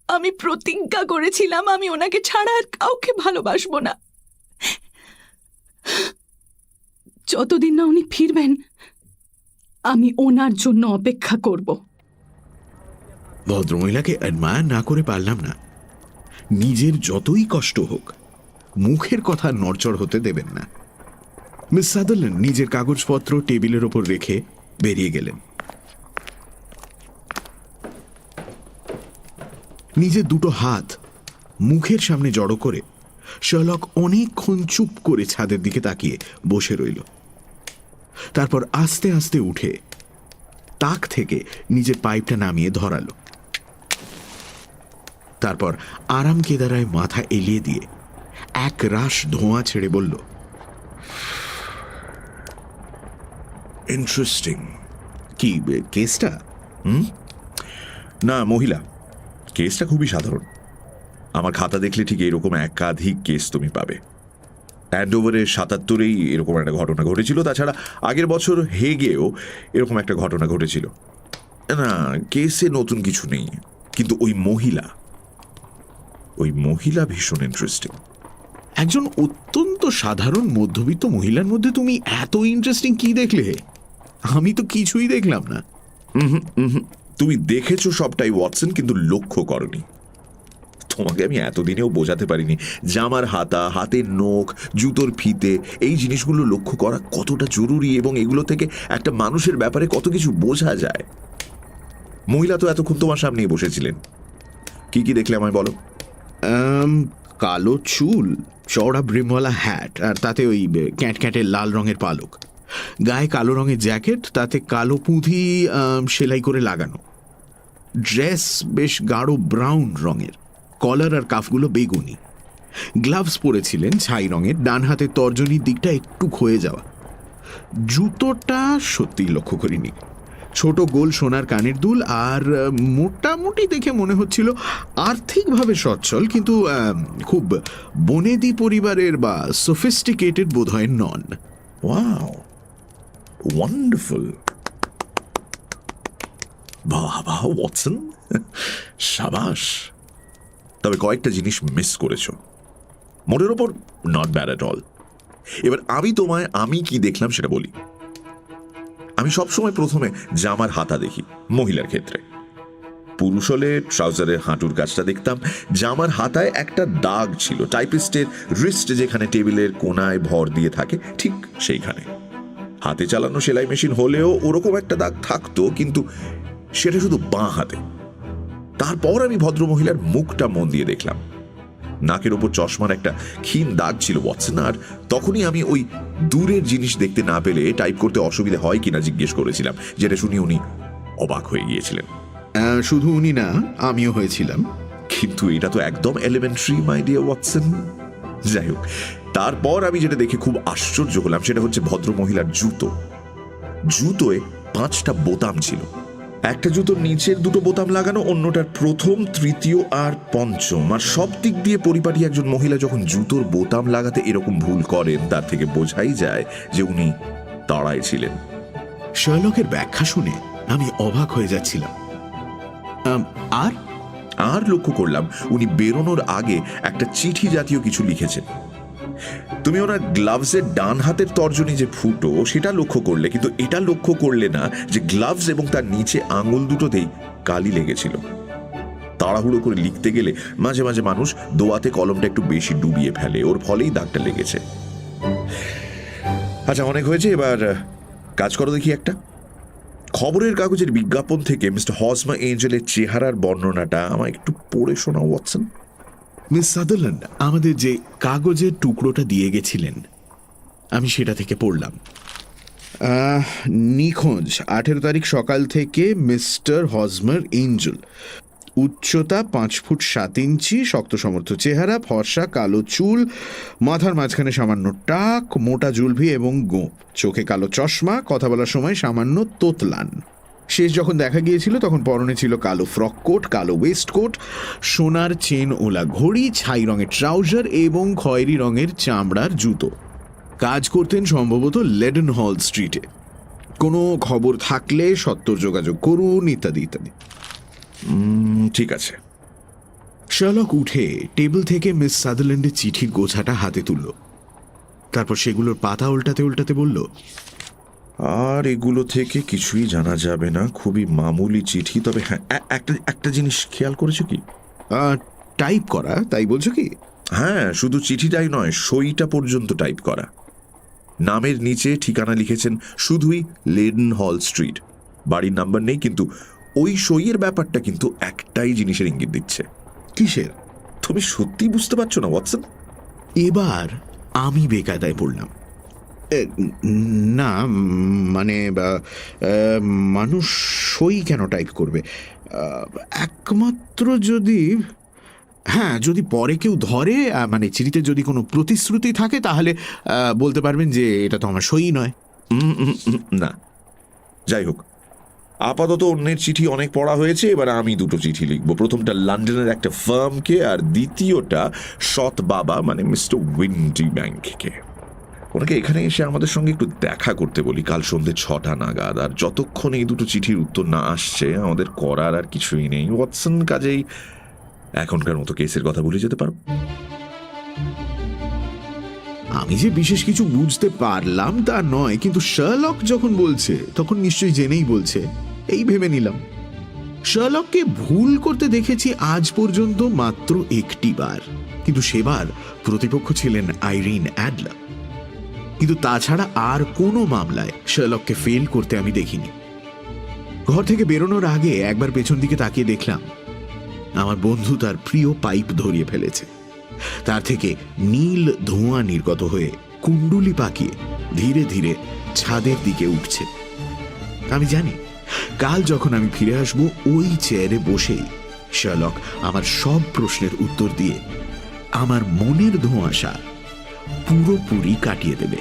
আমি প্রতিজ্ঞা করেছিলাম আমি ওনাকে ছাড়া আর কাউকে ভালোবাসবো না। যতদিন না উনি ফিরবেন আমি ওনার জন্য অপেক্ষা করব। ভদ্রমহিলাকে অ্যাডমায়ার না করে পারলাম না। নিজের যতই কষ্ট হোক মুখের কথা নড়চড় হতে দেবেন না। মিস সাদারল্যান্ড নিজের কাগজপত্র টেবিলের ওপর রেখে বেরিয়ে গেলেন। নিজের দুটো হাত মুখের সামনে জড়ো করে শার্লক অনেকক্ষণ চুপ করে ছাদের দিকে তাকিয়ে বসে রইল। তারপর আস্তে আস্তে উঠে তাক থেকে নিজের পাইপটা নামিয়ে ধরালো। তারপর আরাম কেদারায় মাথা এলিয়ে দিয়ে এক রাশ ধোঁয়া ছেড়ে বলল, ইন্টারেস্টিং। কি কেসটা? না, মহিলা। কেসটা খুবই সাধারণ। আমার খাতা দেখলে ঠিক এরকম একাধিক কেস তুমি পাবে। অ্যান্ডোভারের ৭৭-এই এরকম একটা ঘটনা ঘটেছিল। তাছাড়া আগের বছর হেগেও এরকম একটা ঘটনা ঘটেছিল। না, কেসে নতুন কিছু নেই, কিন্তু ওই মহিলা ভীষণ ইন্টারেস্টিং। একজন অত্যন্ত সাধারণ মধ্যবিত্ত মহিলার মধ্যে তুমি এত ইন্টারেস্টিং কি দেখলে? আমি তো কিছুই দেখলাম না। তুমি দেখেছো সবটাই ওয়াটসন, কিন্তু লক্ষ্য করনি। তোমাকে আমি এতদিনেও বোঝাতে পারিনি জামার হাতা, হাতের নখ, জুতোর ফিতে, এই জিনিসগুলো লক্ষ্য করা কতটা জরুরি এবং এগুলো থেকে একটা মানুষের ব্যাপারে কত কিছু বোঝা যায়। মহিলা তো এতক্ষণ তোমার সামনেই বসেছিলেন। কি কি দেখলে আমায় বলো। কালো চুল, চওড়া ব্রিমওয়ালা হ্যাট, আর তাতে ওই ক্যাটক্যাটের লাল রঙের পালক, গায়ে কালো রঙের জ্যাকেট, তাতে কালো পুঁথি সেলাই করে লাগানো, ড্রেস বেশ গাঢ় ব্রাউন রঙের, কলার আর কাফগুলো বেগুনি, গ্লাভস পরেছিলেন ছাই রঙের, ডান হাতের তর্জনীর দিকটা একটু ক্ষয়ে যাওয়া, জুতোটা সত্যিই লক্ষ্য করিনি, ছোট গোল সোনার কানের দুল, আর মোটামুটি দেখে মনে হচ্ছিল আর্থিকভাবে সচ্ছল, কিন্তু খুব বনেদি পরিবারের বা সোফিস্টিকেটেড বোধহয় নন। Wow, wonderful. বাবা ওয়াটসন, সাবাস। তবে কয়েকটা জিনিস মিস করেছো। মোটের ওপর নট ব্যাড অ্যাট অল। এবার আমি কি দেখলাম সেটা বলি। আমি সবসময় প্রথমে জামার হাতা দেখি মহিলার ক্ষেত্রে। পুরুষ হলে ট্রাউজারের হাঁটুর কাছটা দেখতাম। জামার হাতায় একটা দাগ ছিল, টাইপিস্টের রিস্ট যেখানে টেবিলের কোনায় ভর দিয়ে থাকে ঠিক সেইখানে। হাতে চালানো সেলাই মেশিন হলেও ওরকম একটা দাগ থাকতো, কিন্তু সেটা শুধু বাঁ হাতে। তারপর আমি ভদ্রমহিলার মুখটা মন দিয়ে দেখলাম। নাকের ওপর চশমার একটা ক্ষীণ দাগ ছিল ওয়াটসন। আর তখনই আমি ওই দূরের জিনিস দেখতে না পেলে টাইপ করতে অসুবিধা হয় কিনা জিজ্ঞেস করেছিলাম, যেটা শুনি উনি অবাক হয়ে গিয়েছিলেন। শুধু উনি না, আমিও হয়েছিলাম। কিন্তু এটা তো একদম এলিমেন্টারি মাই ডিয়ার ওয়াটসন। যাই হোক, তারপর আমি যেটা দেখে খুব আশ্চর্য হলাম সেটা হচ্ছে ভদ্রমহিলার জুতোয় 5টা বোতাম ছিল। একটা জুতোর নিচের 2টো বোতাম লাগানো, অন্যটার প্রথম, তৃতীয় আর পঞ্চম। আর সব দিক দিয়ে পরিপাটি একজন মহিলা যখন জুতোর বোতাম লাগাতে এরকম ভুল করেন, তার থেকে বোঝাই যায় যে উনি তাড়ায় ছিলেন। শার্লকের ব্যাখ্যা শুনে আমি অবাক হয়ে যাচ্ছিলাম। আর লক্ষ্য করলাম উনি বেরোনোর আগে একটা চিঠি জাতীয় কিছু লিখেছেন। তুমি ওনার গ্লাভসের ডান হাতের তর্জনী যে ফুটো সেটা লক্ষ্য করলে, কিন্তু এটা লক্ষ্য করলে না যে গ্লাভস এবং তার নিচে আঙুল দুটোতেই কালি লেগেছিল। তাড়াহুড়ো করে লিখতে গেলে মাঝে মাঝে মানুষ দোয়াতে কলমটা একটু বেশি ডুবিয়ে ফেলে, ওর ফলেই দাগটা লেগেছে। আচ্ছা, অনেক হয়েছে, এবার কাজ করো দেখি একটা। খবরের কাগজের বিজ্ঞাপন থেকে মিস্টার হজমা এঞ্জেলের চেহারার বর্ণনাটা আমায় একটু পড়ে শোনাও ওয়াটসন। মিস সাদারল্যান্ড আমাদের যে কাগজের টুকরোটা দিয়ে গেছিলেন, আমি সেটা থেকে পড়লাম। নিখোঁজ 18 তারিখ সকাল থেকে মিস্টার হজমার এঞ্জেল, উচ্চতা 5 ফুট 7 ইঞ্চি, শক্ত সমর্থ চেহারা, ফর্সা, কালো চুল, মাথার মাঝখানে সামান্য টাক, মোটা জুলভি এবং গোঁপ, চোখে কালো চশমা, কথা বলার সময় সামান্য তোতলান। শেষ যখন দেখা গিয়েছিল তখন পরনে ছিল কালো ফ্রক কোট, কালো ওয়েস্ট কোট, সোনার চেন ওলা ঘড়ি, ছাই রঙের ট্রাউজার এবং খয়েরি রঙের চামড়ার জুতো। কাজ করতেন সম্ভবত লেডেন হল স্ট্রিটে। কোনো খবর থাকলে সত্বর যোগাযোগ করুন, ইত্যাদি ইত্যাদি। ঠিক আছে। শার্লক উঠে টেবিল থেকে মিস সাদারল্যান্ডের চিঠির গোছাটা হাতে তুলল। তারপর সেগুলোর পাতা উল্টাতে উল্টাতে বলল, আর এগুলো থেকে কিছুই জানা যাবে না, খুবই মামুলি চিঠি। তবে হ্যাঁ, একটা জিনিস খেয়াল করেছো কি? টাইপ করা, তাই বলছো কি? হ্যাঁ, শুধু চিঠিটাই নয়, সইটা পর্যন্ত টাইপ করা। নামের নিচে ঠিকানা লিখেছেন শুধুই লেডেন হল স্ট্রিট, বাড়ির নাম্বার নেই। কিন্তু ওই সইয়ের ব্যাপারটা কিন্তু একটাই জিনিসের ইঙ্গিত দিচ্ছে। কিসের? তুমি সত্যি বুঝতে পারছো না ওয়াটসন? এবার আমি বেকায়দায় পড়লাম। না, মানে মানুষ সই কেন টাইপ করবে? একমাত্র যদি, হ্যাঁ, যদি পরে কেউ ধরে, মানে চিঠিতে যদি কোনো প্রতিশ্রুতি থাকে, তাহলে বলতে পারবেন যে এটা তো আমার সই নয়। না, যাই হোক, আপাতত অন্যের চিঠি অনেক পড়া হয়েছে। এবার আমি দুটো চিঠি লিখবো। প্রথমটা লন্ডনের একটা ফার্মকে, আর দ্বিতীয়টা সৎ বাবা মানে মিস্টার উইন্ডি ব্যাংককে। ওনাকে এখানে এসে আমাদের সঙ্গে একটু দেখা করতে বলি কাল সন্ধ্যে 6টা নাগাদ। আর যতক্ষণ এই দুটো চিঠির উত্তর না আসছে আমাদের করার আর কিছুই নেই ওয়াটসন। কাজেই এখনকার মতো কেসের কথা ভুলে যেতে পারো। আমি যে বিশেষ কিছু বুঝতে পারলাম তা নয়, কিন্তু শার্লক যখন বলছে তখন নিশ্চয়ই জেনেই বলছে, এই ভেবে নিলাম। শার্লককে ভুল করতে দেখেছি আজ পর্যন্ত মাত্র একটি বার, কিন্তু সেবার প্রতিপক্ষ ছিলেন আইরিন অ্যাডলার। কিন্তু তাছাড়া আর কোনো মামলায় শার্লককে ফেল করতে আমি দেখিনি। ঘর থেকে বেরোনোর আগে একবার পেছন দিকে তাকিয়ে দেখলাম আমার বন্ধু তার প্রিয় পাইপ ধরিয়ে ফেলেছে। তার থেকে নীল ধোঁয়া নির্গত হয়ে কুণ্ডুলি পাকিয়ে ধীরে ধীরে ছাদের দিকে উঠছে। আমি জানি কাল যখন আমি ফিরে আসবো ওই চেয়ারে বসেই শার্লক আমার সব প্রশ্নের উত্তর দিয়ে আমার মনের ধোঁয়াশা পুরোপুরি কাটিয়ে দেবে।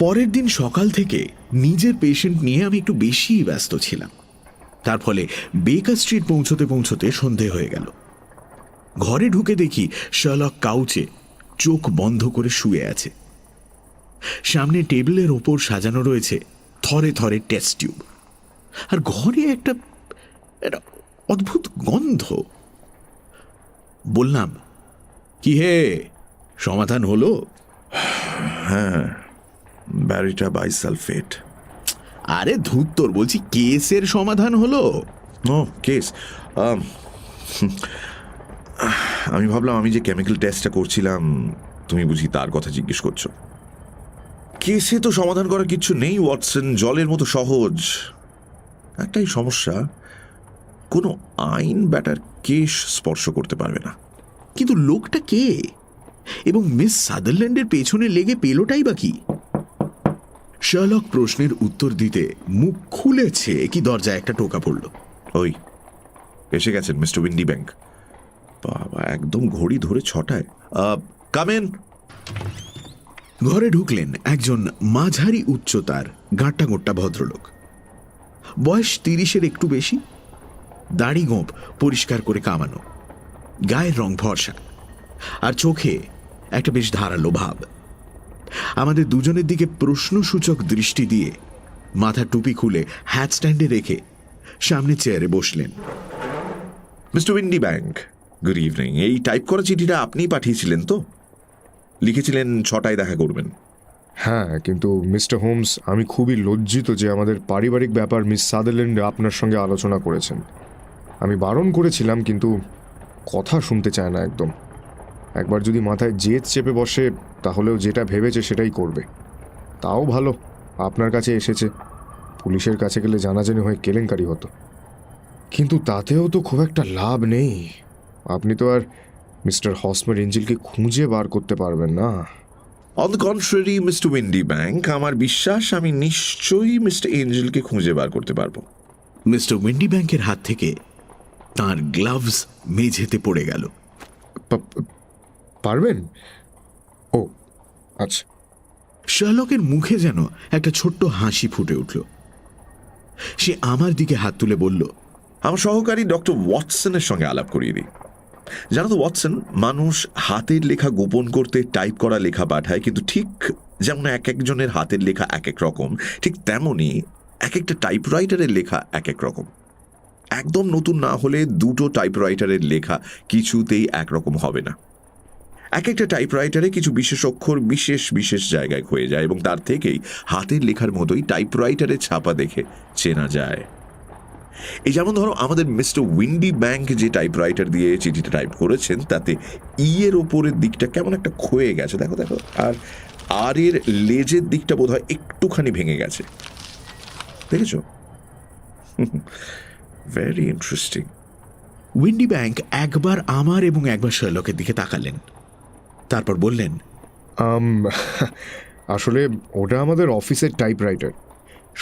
পরের দিন সকাল থেকে নিজের পেশেন্ট নিয়ে আমি একটু বেশি ব্যস্ত ছিলাম। তার ফলে বেকার স্ট্রিট পৌঁছতে পৌঁছতে সন্ধে হয়ে গেল। ঘরে ঢুকে দেখি শার্লক কাউচে চোখ বন্ধ করে শুয়ে আছে। সামনে টেবিলের ওপর সাজানো রয়েছে থরে থরে টেস্ট টিউব, আর ঘরে একটা অদ্ভুত গন্ধ। বললাম, কি হে, সমাধান হলো? হ্যাঁ, ব্যারিটা বাইসালফেট। আরে ধুত্তর, বলছি কেসের সমাধান হলো? ও কেস, আমি ভাবলাম আমি যে কেমিক্যাল টেস্টটা করছিলাম তুমি বুঝি তার কথা জিজ্ঞেস করছো। কেসে তো সমাধান করার কিছু নেই ওয়াটসন, জলের মতো সহজ। একটাই সমস্যা, কোনো আইন ব্যাটার কেস স্পর্শ করতে পারবে না। কিন্তু লোকটা কে, এবং মিস সাদারল্যান্ডের পেছনে লেগে পেলোটাই বা কি? শার্লক প্রশ্নের উত্তর দিতে মুখ খুলেছে কি দরজায় একটা টোকা পড়ল। ওই এসে গেছেন মিস্টার উইন্ডি ব্যাংক। বাবা, একদম ঘড়ি ধরে 6টায়। কামেন। ঘরে ঢুকলেন একজন মাঝারি উচ্চতার গাঁট্টা গোট্টা ভদ্রলোক। বয়স 30-এর একটু বেশি, দাড়ি গোঁপ পরিষ্কার করে কামানো, গায়ের রং ফর্সা, আর চোখে একটা বেশ ধারালো ভাব। আমাদের দুজনের দিকে প্রশ্নসূচক দৃষ্টি দিয়ে মাথার টুপি খুলে হ্যাট স্ট্যান্ডে রেখে সামনে চেয়ারে বসলেন। Mister Windy bank, good evening. এই টাইপ করা চিঠিটা আপনিই পাঠিয়েছিলেন তো? লিখেছিলেন 6টায় দেখা করবেন। হ্যাঁ, কিন্তু মিস্টার হোমস, আমি খুবই লজ্জিত যে আমাদের পারিবারিক ব্যাপার মিস সাদারল্যান্ড আপনার সঙ্গে আলোচনা করেছেন। আমি বারণ করেছিলাম, কিন্তু কথা শুনতে চায় না একদম। একবার যদি মাথায় জেদ চেপে বসে তাহলেও যেটা ভেবেছে সেটাই করবে। তাও ভালো আপনার কাছে এসেছে, পুলিশের কাছে গেলে জানাজানি হয়ে কেলেঙ্কারি হতো। কিন্তু তাতেও তো খুব একটা লাভ নেই। আপনি তো আর মিস্টার হসমার এঞ্জেলকে খুঁজে বার করতে পারবেন না। On the contrary mister Windy bank, আমার বিশ্বাস আমি নিশ্চয়ই মিস্টার এঞ্জেলকে খুঁজে বার করতে পারবো। মিস্টার উইন্ডি ব্যাংকের হাত থেকে তার গ্লাভস মেঝেতে পড়ে গেল। পারবেন? ও আচ্ছা। শার্লকের মুখে যেন একটা ছোট্ট হাসি ফুটে উঠল। সে আমার দিকে হাত তুলে বলল, আমার সহকারী ডক্টর ওয়াটসনের সঙ্গে আলাপ করিয়ে দিই। জানো তো ওয়াটসন, মানুষ হাতের লেখা গোপন করতে টাইপ করা লেখা পাঠায়, কিন্তু ঠিক যেমন এক একজনের হাতের লেখা এক এক রকম, ঠিক তেমনই এক একটা টাইপরাইটারের লেখা এক এক রকম। একদম নতুন না হলে দুটো টাইপরাইটারের লেখা কিছুতেই একরকম হবে না। এক একটা টাইপরাইটারে কিছু বিশেষ অক্ষর বিশেষ বিশেষ জায়গায় হয়ে যায়, এবং তার থেকেই হাতের লেখার মতোই টাইপরাইটারের ছাপা দেখে চেনা যায়। এই যেমন ধরো, আমাদের মিস্টার উইন্ডি ব্যাংক যে টাইপরাইটার দিয়ে চিঠিটা টাইপ করেছেন, তাতে ই এর ওপরের দিকটা কেমন একটা ক্ষয়ে গেছে, দেখো দেখো, আর আর এর লেজের দিকটা বোধহয় একটুখানি ভেঙে গেছে, দেখেছো? Very interesting. উইন্ডি ব্যাংক একবার আমার এবং একবার শার্লকের দিকে তাকালেন, তারপর বললেন, আসলে ওটা আমাদের অফিসের টাইপরাইটার।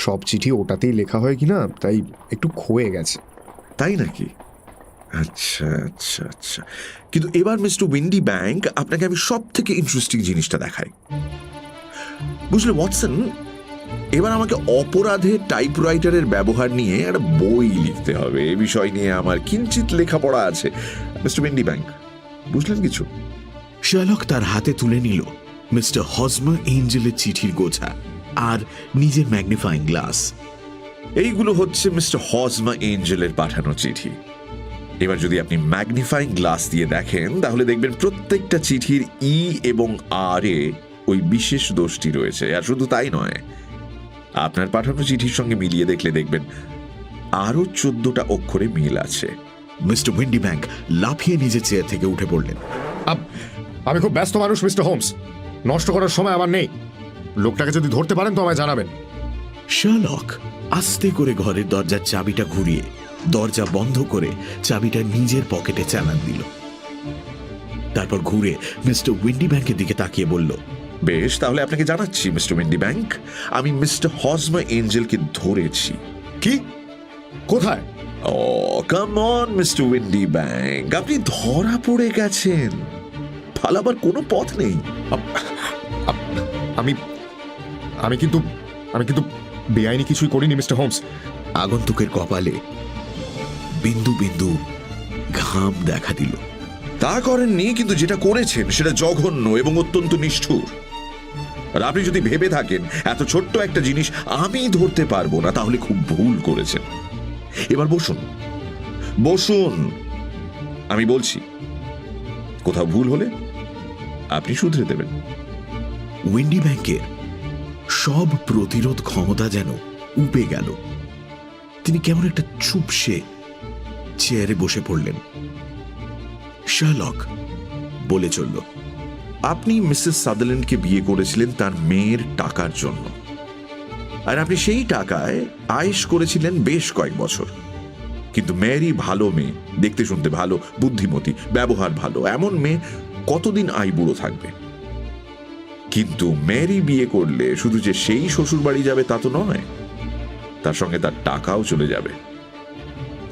সব চিঠি ওটাতেই লেখা হয় কিনা, তাই একটু ক্ষয়ে গেছে। তাই নাকি? আচ্ছা আচ্ছা আচ্ছা। কিন্তু এবার মিস্টার উইন্ডি ব্যাংক, আপনাকে আমি সব থেকে ইন্টারেস্টিং জিনিসটা দেখাই। বুঝলে ওয়াটসন, এবার আমাকে অপরাধের টাইপরাইটারের ব্যবহার নিয়ে একটা বই লিখতে হবে। এ বিষয় নিয়ে আমার কিঞ্চিত লেখাপড়া আছে মিস্টার উইন্ডি ব্যাংক, বুঝলেন কিছু? শার্লক তার হাতে তুলে নিল মিস্টার হজমা এঞ্জেলের চিঠির গোছা আর নিজের ম্যাগনিফাইং গ্লাস। এইগুলো হচ্ছে মিস্টার হজমা এঞ্জেলের পাঠানো চিঠি। এবার যদি আপনি ম্যাগনিফাইং গ্লাস দিয়ে দেখেন, তাহলে দেখবেন প্রত্যেকটা চিঠির ই এবং আর এ ওই বিশেষ দোষটি রয়েছে। আর শুধু তাই নয়, আপনার পাঠানো চিঠির সঙ্গে মিলিয়ে দেখলে দেখবেন আরো 14টা অক্ষরে মিল আছে। মিস্টার উইন্ডি ব্যাংক লাফিয়ে নিজের চেয়ার থেকে উঠে পড়লেন। আমি খুব ব্যস্ত মানুষ মিস্টার হোমস, নষ্ট করার সময় আমার নেই। লোকটাকে যদি ধরতে পারেন তো আমায় জানাবেন। শার্লক আস্তে করে ঘরের দরজার চাবিটা ঘুরিয়ে দরজা বন্ধ করে চাবিটা নিজের পকেটে চালান দিল। তারপর ঘুরে মিস্টার উইন্ডি ব্যাংকের দিকে তাকিয়ে বলল, বেশ, তাহলে আপনাকে জানাচ্ছি মিস্টার উইন্ডি ব্যাংক, আমি মিস্টার হজমা এঞ্জেলকে ধরেছি। কি? কোথায়? Oh come on mister Windibank, আপনি ধরা পড়ে গেছেন, পালাবার কোনো পথ নেই। আমি আমি কিন্তু আমি কিন্তু বেআইনি কিছুই করিনি মিস্টার হোমস। আগন্তুকের কপালে বিন্দু বিন্দু ঘাম দেখা দিল। তা করেননি, কিন্তু যেটা করেছেন সেটা জঘন্য এবং অত্যন্ত নিষ্ঠুর। আর আপনি যদি ভেবে থাকেন এত ছোট্ট একটা জিনিস আমি ধরতে পারবো না, তাহলে খুব ভুল করেছেন। এবার বসুন বসুন, আমি বলছি, কোথাও ভুল হলে আপনি শুধরে দেবেন। উইন্ডি ব্যাংকের সব প্রতিরোধ ক্ষমতা যেন উপে গেল। তিনি কেমন একটা চুপসে চেয়ারে বসে পড়লেন। শার্লক বলে চলল, আপনি মিসেস সাদারল্যান্ডকে বিয়ে করেছিলেন তার মেয়ের টাকার জন্য, আর আপনি সেই টাকায় আয়েশ করেছিলেন বেশ কয়েক বছর। কিন্তু মেয়েরই ভালো মেয়ে, দেখতে শুনতে ভালো, বুদ্ধিমতী, ব্যবহার ভালো, এমন মেয়ে কতদিন আইবুড়ো থাকবে? কিন্তু মেরি বিয়ে করলে শুধু যে সেই শ্বশুর বাড়ি যাবে তা তো নয়, তার সঙ্গে তার টাকাও চলে যাবে।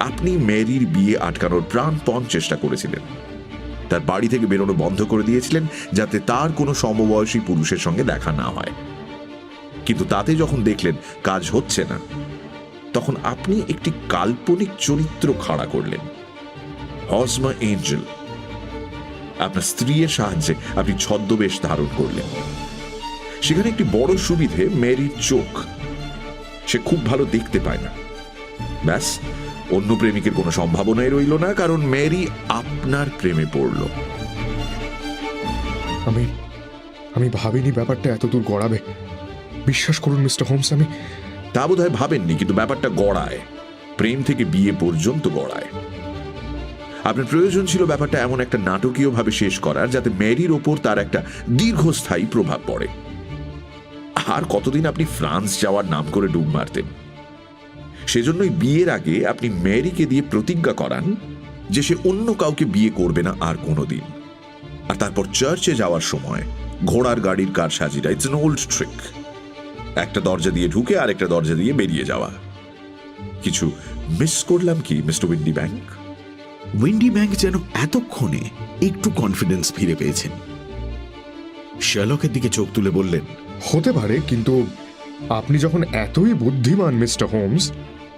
আপনি মেরির বিয়ে আটকানোর প্রাণপণ চেষ্টা করেছিলেন, তার বাড়ি থেকে বেরোনো বন্ধ করে দিয়েছিলেন যাতে তার কোনো সমবয়সী পুরুষের সঙ্গে দেখা না হয়। কিন্তু তাতে যখন দেখলেন কাজ হচ্ছে না, তখন আপনি একটি কাল্পনিক চরিত্র খাড়া করলেন, হজমা এঞ্জেল। আপনার স্ত্রীর সাহায্যে আপনি ছদ্মবেশ ধারণ করলেন। সেখানে একটি বড় সুবিধে, মেরির চোখ, সে খুব ভালো দেখতে পায় না। ব্যাস, অন্য প্রেমিকের কোনো সম্ভাবনাই রইল না, কারণ মেরি আপনার প্রেমে পড়ল। আমি ভাবিনি ব্যাপারটা এত দূর গড়াবে। বিশ্বাস করুন মিস্টার হোমস, আমি তা বোধহয় ভাবেননি, কিন্তু ব্যাপারটা গড়ায়, প্রেম থেকে বিয়ে পর্যন্ত গড়ায়। আপনার প্রয়োজন ছিল ব্যাপারটা এমন একটা নাটকীয় ভাবে শেষ করার যাতে মেরির ওপর তার একটা দীর্ঘস্থায়ী প্রভাব পড়ে। আর কতদিন আপনি ফ্রান্স যাওয়ার নাম করে ডুব মারতেন। সেজন্যই বিয়ের আগে আপনি মেরিকে দিয়ে প্রতিজ্ঞা করান যে সে অন্য কাউকে বিয়ে করবে না আর কোনোদিন। আর তারপর চার্চে যাওয়ার সময় ঘোড়ার গাড়ির কারসাজিটা, ইটস এন ওল্ড ট্রিক। একটা দরজা দিয়ে ঢুকে আর একটা দরজা দিয়ে বেরিয়ে যাওয়া। কিছু মিস করলাম কি mister Windy bank? Windy bank যেন এতক্ষণে একটু কনফিডেন্স ফিরে পেয়েছেন। শার্লকের দিকে চোখ তুলে বললেন, হতে পারে, কিন্তু আপনি যখন এতই বুদ্ধিমান মিস্টার হোমস,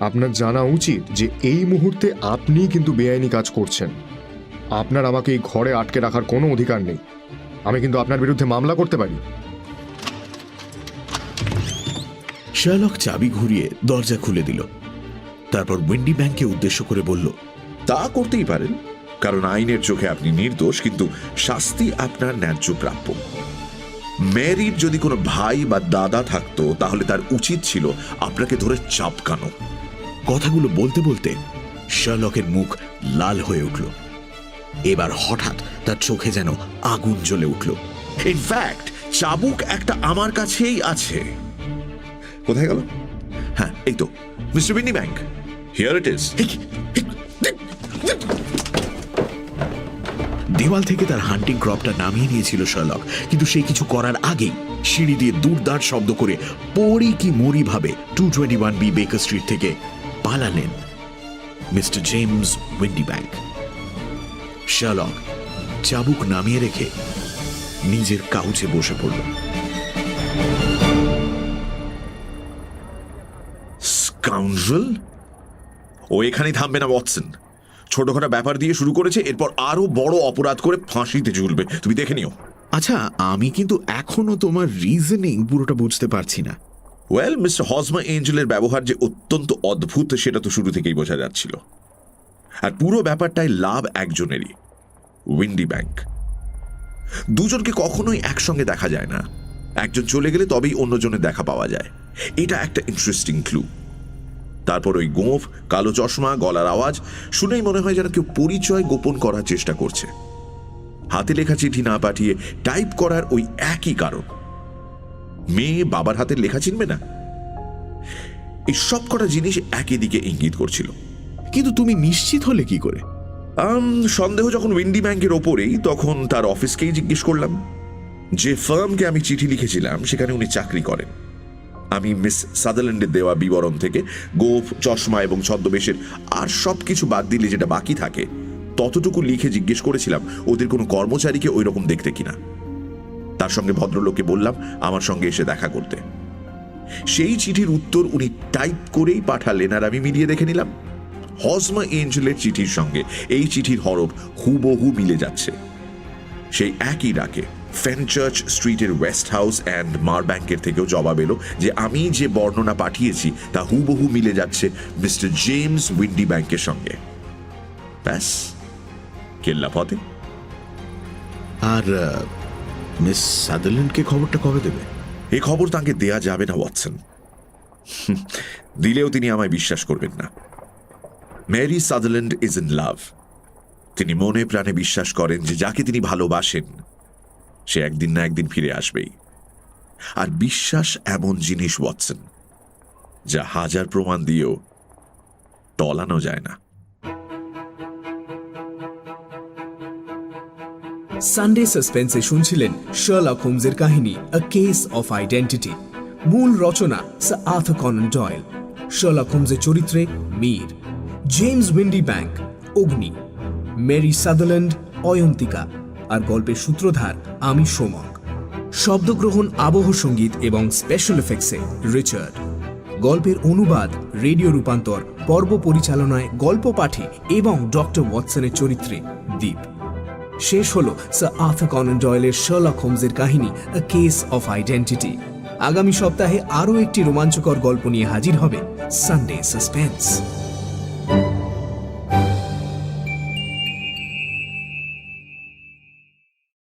আপনার জানা উচিত যে এই মুহূর্তে আপনি কিন্তু বেআইনি কাজ করছেন। আপনার আমাকে এই ঘরে আটকে রাখার কোনো অধিকার নেই। আমি কিন্তু আপনার বিরুদ্ধে মামলা করতে পারি। শার্লক চাবি ঘুরিয়ে দরজা খুলে দিল। তারপর উইন্ডি ব্যাংককে উদ্দেশ্য করে বলল, তা করতেই পারেন, কারণ আইনের চোখে আপনি নির্দোষ, কিন্তু শাস্তি আপনার ন্যায্য প্রাপ্য। মেরির যদি কোনো ভাই বা দাদা থাকতো তাহলে তার উচিত ছিল আপনাকে ধরে চাপকানো। কথাগুলো বলতে বলতে শার্লকের মুখ লাল হয়ে উঠল। এবার হঠাৎ তার চোখে যেন আগুন জ্বলে উঠল। ইনফ্যাক্ট চাবুক একটা আমার কাছেই আছে। কোথায় গেল? হ্যাঁ, এই তো, mister Windy bank, here it is. দেওয়াল থেকে তার হান্টিং ক্রপটা নামিয়ে নিয়েছিল শার্লক, কিন্তু সে কিছু করার আগেই সিঁড়ি দিয়ে দুর্দার শব্দ করে পড়ি কি মরি ভাবে 221B বেকার স্ট্রিট থেকে পালালেন mister James Windibank. Sherlock চাবুক নামিয়ে রেখে নিজের কাউচে বসে পড়ল। স্কাউন্ড্রেল! ও এখানেই থামবে না ওয়াটসন। ছোটখাটো ব্যাপার দিয়ে শুরু করেছে, এরপর আরো বড় অপরাধ করে ফাঁসিতে ঝুলবে, তুমি দেখে নিও। আচ্ছা, আমি কিন্তু এখনো তোমার রিজনিং পুরোটা বুঝতে পারছি না। ওয়েল, মিস্টার হজমা এঞ্জেলের ব্যবহার যে অত্যন্ত অদ্ভুত সেটা তো শুরু থেকেই বোঝা যাচ্ছিল। আর পুরো ব্যাপারটাই লাভ একজনেরই, উইন্ডি ব্যাংক। দুজনকে কখনোই একসঙ্গে দেখা যায় না, একজন চলে গেলে তবেই অন্যজনের দেখা পাওয়া যায়। এটা একটা ইন্টারেস্টিং ক্লু। তারপর ওই গোঁফ, কালো চশমা, গলার আওয়াজ শুনেই মনে হয় যেন কেউ পরিচয় গোপন করার চেষ্টা করছে। হাতে লেখা চিঠি না পাঠিয়ে টাইপ করার ওই একই কারণ। মেয়ে বাবার হাতের লেখা চিনবে না? এই সব কটা জিনিস একই দিকে ইঙ্গিত করছিল। কিন্তু তুমি নিশ্চিত হলে কি করে? সন্দেহ যখন উইন্ডি ব্যাংকের ওপরেই, তখন তার অফিসকেই জিজ্ঞেস করলাম। যে ফার্মকে আমি চিঠি লিখেছিলাম সেখানে উনি চাকরি করেন। আমি মিস সাদারল্যান্ডের দেওয়া বিবরণ থেকে গোঁফ, চশমা এবং ছদ্মবেশের আর সবকিছু বাদ দিলে যেটা বাকি থাকে ততটুকু লিখে জিজ্ঞেস করেছিলাম ওদের কোনো কর্মচারীকে ওই রকম দেখতে কিনা। তার সঙ্গে ভদ্রলোককে বললাম আমার সঙ্গে এসে দেখা করতে। সেই চিঠির উত্তর উনি টাইপ করেই পাঠালেন, আর আমি মিলিয়ে দেখে নিলাম হজমা এঞ্জেলের চিঠির সঙ্গে এই চিঠির হরফ হুবহু মিলে যাচ্ছে। সেই একই ডাকে ফেনচার্চ স্ট্রিটের ওয়েস্ট হাউস অ্যান্ড মার ব্যাংকের থেকেও জবাব এলো যে আমি যে বর্ণনা পাঠিয়েছি তা হুবহু মিলে যাচ্ছে মিস্টার জেমস উইন্ডি ব্যাংকের সঙ্গে। ব্যাস, কেল্লা ফতে। আর মিস সাদারল্যান্ডকে খবরটা কবে দেবে? এই খবর তাকে দেয়া যাবে না ওয়াটসন। দিলেও তিনি আমায় বিশ্বাস করবেন না। Mary Sutherland is in love. তিনি মনে প্রাণে বিশ্বাস করেন যে যাকে তিনি ভালোবাসেন সে একদিন না একদিন ফিরে আসবেই। আর বিশ্বাস এমন জিনিস ওয়াটসন, যা হাজার প্রমাণ দিয়েও টলানো যায় না। সানডে সাসপেন্সে শুনছিলেন শার্লক হোমসের কাহিনী আ কেস অফ আইডেন্টিটি। মূল রচনা sir Arthur Conan Doyle. Sherlock হোমসের চরিত্রে Mir, James Windibank Agni, Mary Sutherland Ayantika, আর গল্পের সূত্রধার আমি সোমক। শব্দগ্রহণ, আবহ সঙ্গীত এবং স্পেশাল এফেক্টসে রিচার্ড। গল্পের অনুবাদ, রেডিও রূপান্তর, পর্ব পরিচালনায়, গল্প পাঠে এবং ডক্টর ওয়াটসনের চরিত্রে দীপ। শেষ হলো স্যার আর্থার কনান ডয়েলের শার্লক হোমসের কাহিনী আ কেস অফ আইডেন্টিটি। আগামী সপ্তাহে আরও একটি রোমাঞ্চকর গল্প নিয়ে হাজির হবে সানডে সাসপেন্স।